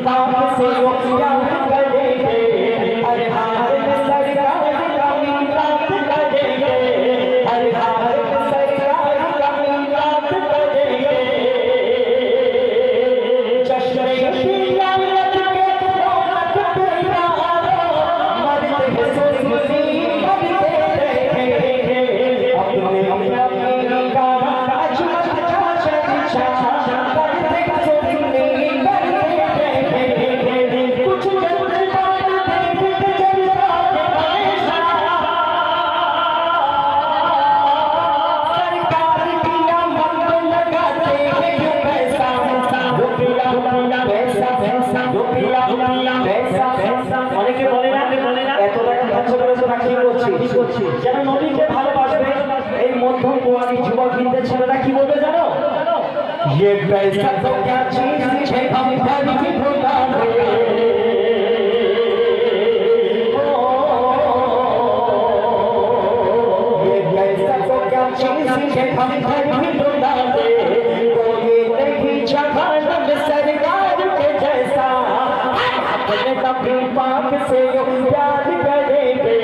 पाक से वो प्यार करेंगे, हर हाल में सरकार का मीरात करेंगे, हर हाल में सरकार का मीरात करेंगे। जश्न क़यामत के रौनक बेयारो, मरते हैं सुरमई मरते रहेंगे, अपने अपने का राज मचा शहंशाह, करते हैं सुरमई करते रहेंगे। कुछ जज्बात देखते जज्बात हमेशा, सरकार की आमद लगाते हैं यूं पैसा रुपया पैसा पैसा रुपया पैसा पैसा। অনেকে বলে না এত টাকা খরচ করে তো চাকরি করছি, যারা নবীকে ভালোবাসবে এই মধ্যম কোয়ালি যুবক হিন্দু ছেলেরা কি বলবে জানো? ये पैसा तो क्या चीज है हम घर की भुला दे, ये पैसा तो क्या चीज है हम घर की भुला दे, कोई नहीं जहान में सरकार के जैसा, अपने नबी पाक से यो प्यार करेंगे।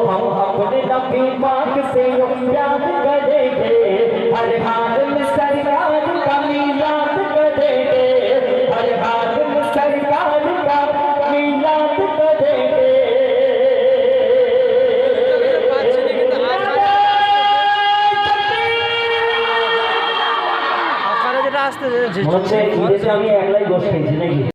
हम अपने नबी पाक से यो प्यार करेंगे, हर हाल में सरकार का मीरात करेंगे, हर हाल में सरकार का मीरात करेंगे। আপনারা যেটা আসতে মনে হচ্ছে ঈদে আমি একলাই গোশ খেয়েছি নাকি?